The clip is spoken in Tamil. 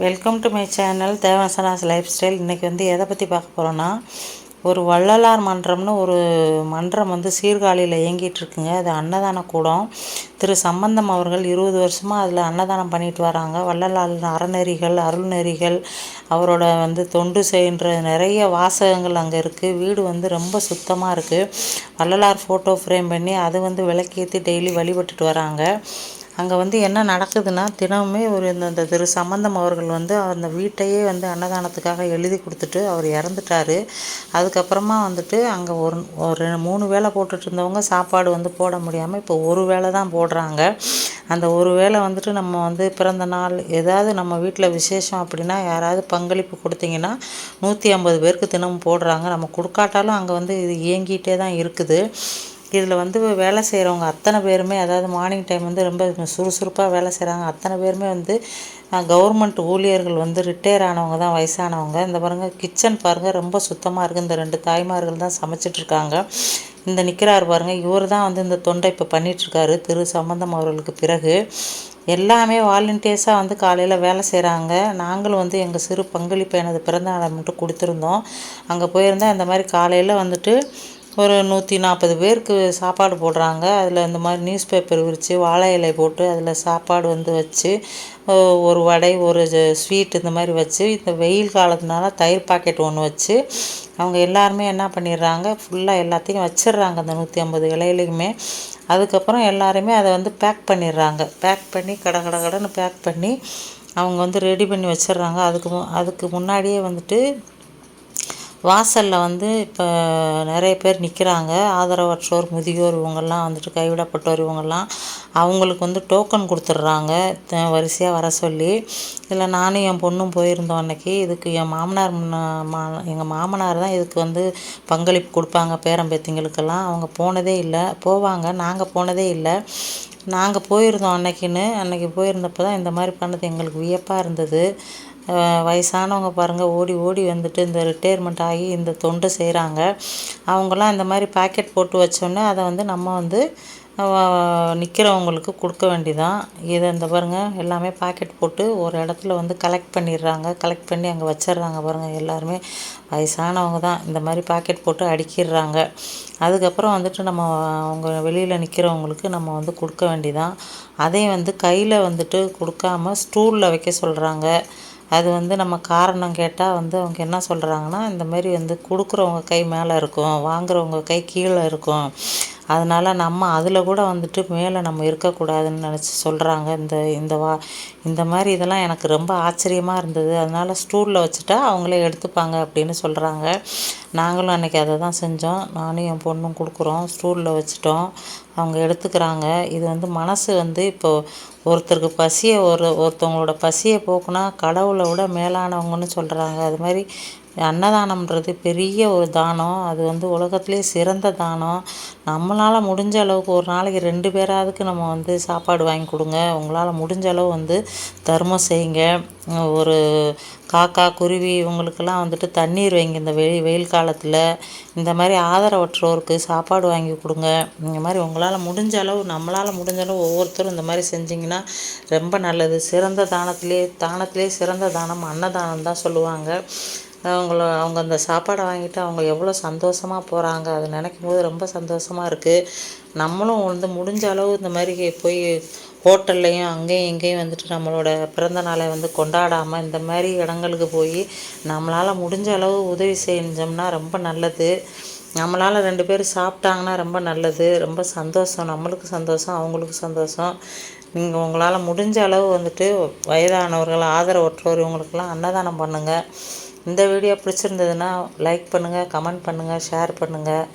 Welcome to my channel Devasena's lifestyle. இன்றைக்கி எதை பற்றி பார்க்க போகிறோன்னா, ஒரு வள்ளலார் மன்றம்னு ஒரு மன்றம் சீர்காழியில் இயங்கிட்டு இருக்குங்க. அது அன்னதான கூடம். திரு சம்பந்தம் அவர்கள் 20 வருஷமாக அதில் அன்னதானம் பண்ணிட்டு வராங்க. வள்ளலார் அறநெறிகள், அருள்நெறிகள், அவரோட தொண்டு செய்கின்ற நிறைய வாசகங்கள் அங்கே இருக்குது. வீடு ரொம்ப சுத்தமாக இருக்குது. வள்ளலார் ஃபோட்டோ ஃப்ரேம் பண்ணி அது விளக்கேற்றி டெய்லி வழிபட்டுட்டு வராங்க. அங்கே என்ன நடக்குதுன்னா, தினமுமே இந்த திரு சம்பந்தம் அவர்கள் அந்த வீட்டையே அன்னதானத்துக்காக எழுதி கொடுத்துட்டு அவர் இறந்துட்டார். அதுக்கப்புறமா அங்கே ஒரு 3 வேளை போட்டுட்டு இருந்தவங்க சாப்பாடு போட முடியாமல் இப்போ ஒரு வேளை தான் போடுறாங்க. அந்த ஒரு வேளை நம்ம பிறந்த நாள் ஏதாவது நம்ம வீட்டில் விசேஷம் அப்படின்னா யாராவது பங்களிப்பு கொடுத்தீங்கன்னா 150 பேருக்கு தினமும் போடுறாங்க. நம்ம கொடுக்காட்டாலும் அங்கே இது இயங்கிட்டே தான் இருக்குது. இதில் வேலை செய்கிறவங்க அத்தனை பேருமே, அதாவது மார்னிங் டைம் ரொம்ப சுறுசுறுப்பாக வேலை செய்கிறாங்க. அத்தனை பேருமே கவர்மெண்ட் ஊழியர்கள் ரிட்டையர் ஆனவங்க தான், வயசானவங்க. இந்த பாருங்கள், கிச்சன் பாருங்கள் ரொம்ப சுத்தமாக இருக்குது. இந்த 2 தாய்மார்கள் தான் சமைச்சிட்ருக்காங்க. இந்த நிற்கிறார் பாருங்கள், இவர் தான் இந்த தொண்டை இப்போ பண்ணிகிட்ருக்காரு திரு சம்பந்தம் அவர்களுக்கு பிறகு. எல்லாமே வாலண்டியர்ஸாக காலையில் வேலை செய்கிறாங்க. நாங்களும் எங்கள் சிறு பங்களிப்பை எனது பிறந்த நாளை மட்டும் கொடுத்துருந்தோம். அங்கே போயிருந்தால் இந்த மாதிரி காலையில் ஒரு 140 பேருக்கு சாப்பாடு போடுறாங்க. அதில் இந்த மாதிரி நியூஸ் பேப்பர் விரித்து வாழை இலை போட்டு அதில் சாப்பாடு வச்சு ஒரு வடை, ஒரு ஸ்வீட் இந்த மாதிரி வச்சு, இந்த வெயில் காலத்தினால தயிர் பாக்கெட் ஒன்று வச்சு அவங்க எல்லாருமே என்ன பண்ணிடுறாங்க, ஃபுல்லாக எல்லாத்தையும் வச்சிடுறாங்க அந்த 150 இலையிலையுமே. அதுக்கப்புறம் எல்லாருமே அதை பேக் பண்ணிடுறாங்க. பேக் பண்ணி கடன்னு பேக் பண்ணி அவங்க ரெடி பண்ணி வச்சிடுறாங்க. அதுக்கு முன்னாடியே வாசலில் இப்போ நிறைய பேர் நிற்கிறாங்க. ஆதரவற்றோர், முதியோர், இவங்கெல்லாம் கைவிடப்பட்டோர், இவங்கெல்லாம் அவங்களுக்கு டோக்கன் கொடுத்துட்றாங்க வரிசையாக வர சொல்லி. இதில் நானும் என் பொண்ணும் போயிருந்தோம் அன்றைக்கி. இதுக்கு என் மாமனார் எங்கள் மாமனார் தான் இதுக்கு பங்களிப்பு கொடுப்பாங்க பேரம்பேத்திங்களுக்கெல்லாம். அவங்க போனதே இல்லை. போவாங்க, நாங்கள் போனதே இல்லை. நாங்கள் போயிருந்தோம் அன்றைக்கி போயிருந்தப்போ தான் இந்த மாதிரி பண்ணது எங்களுக்கு வியப்பாக இருந்தது. வயசானவங்க பாருங்கள், ஓடி ஓடி இந்த ரிட்டையர்மெண்ட் ஆகி இந்த தொண்டு செய்கிறாங்க. அவங்களாம் இந்த மாதிரி பாக்கெட் போட்டு வச்சோன்னே அதை நம்ம நிற்கிறவங்களுக்கு கொடுக்க வேண்டிதான். இதை இந்த பாருங்கள், எல்லாமே பாக்கெட் போட்டு ஒரு இடத்துல கலெக்ட் பண்ணிடுறாங்க. கலெக்ட் பண்ணி அங்கே வச்சிடுறாங்க பாருங்கள். எல்லாருமே வயசானவங்க தான் இந்த மாதிரி பாக்கெட் போட்டு அடுக்கிடுறாங்க. அதுக்கப்புறம் நம்ம அவங்க வெளியில் நிற்கிறவங்களுக்கு நம்ம கொடுக்க வேண்டிதான். அதையும் கையில் கொடுக்காம ஸ்டூலில் வைக்க சொல்கிறாங்க. அது நம்ம காரணம் கேட்டால் அவங்க என்ன சொல்கிறாங்கன்னா, இந்த மாதிரி கொடுக்குறவங்க கை மேலே இருக்கும், வாங்குறவங்க கை கீழே இருக்கும், அதனால் நம்ம அதில் கூட மேலே நம்ம இருக்கக்கூடாதுன்னு நினச்சி சொல்கிறாங்க. இந்த மாதிரி இதெல்லாம் எனக்கு ரொம்ப ஆச்சரியமாக இருந்தது. அதனால் ஸ்டூலில் வச்சுட்டா அவங்களே எடுத்துப்பாங்க அப்படின்னு சொல்கிறாங்க. நாங்களும் அன்றைக்கி அதை தான் செஞ்சோம். நானும் என் பொண்ணும் கொடுக்குறோம், ஸ்டூலில் வச்சுட்டோம். அவங்க எடுத்துக்கிறாங்க. இது மனசு இப்போது ஒருத்தருக்கு ஒருத்தவங்களோட பசியை போக்குனா கடவுளை விட மேலானவங்கன்னு சொல்கிறாங்க. அது மாதிரி அன்னதானம்ன்றது பெரிய ஒரு தானம். அது உலகத்திலே சிறந்த தானம். நம்மளால் முடிஞ்ச அளவுக்கு ஒரு நாளைக்கு 2 பேராதுக்கு நம்ம சாப்பாடு வாங்கி கொடுங்க. உங்களால் முடிஞ்ச அளவு தர்மம் செய்யுங்க. ஒரு காக்கா, குருவி இவங்களுக்கெல்லாம் தண்ணீர் வைங்க. இந்த வெயில் காலத்தில் இந்த மாதிரி ஆதரவற்றோருக்கு சாப்பாடு வாங்கி கொடுங்க. இந்த மாதிரி உங்களால் முடிஞ்ச அளவு, நம்மளால் முடிஞ்ச அளவு ஒவ்வொருத்தரும் இந்த மாதிரி செஞ்சிங்கன்னா ரொம்ப நல்லது. சிறந்த தானத்திலே சிறந்த தானம் அன்னதானம் தான் சொல்லுவாங்க. அவங்க அந்த சாப்பாடை வாங்கிட்டு அவங்க எவ்வளோ சந்தோஷமாக போகிறாங்க. அதை நினைக்கும் போது ரொம்ப சந்தோஷமாக இருக்குது. நம்மளும் முடிஞ்ச அளவு இந்த மாதிரி போய் ஹோட்டல்லையும் அங்கேயும் இங்கேயும் நம்மளோட பிறந்த நாளை கொண்டாடாமல் இந்த மாதிரி இடங்களுக்கு போய் நம்மளால் முடிஞ்ச அளவு உதவி செஞ்சோம்னா ரொம்ப நல்லது. நம்மளால் 2 பேர் சாப்பிட்டாங்கன்னா ரொம்ப நல்லது. ரொம்ப சந்தோஷம், நம்மளுக்கு சந்தோஷம், அவங்களுக்கு சந்தோஷம். நீங்கள் உங்களால் முடிஞ்ச அளவு வயதானவர்கள், ஆதரவற்றோர் இவங்களுக்கெல்லாம் அன்னதானம் பண்ணுங்கள். இந்த வீடியோ பிடிச்சிருந்ததுன்னா லைக் பண்ணுங்கள், கமெண்ட் பண்ணுங்கள், ஷேர் பண்ணுங்கள்.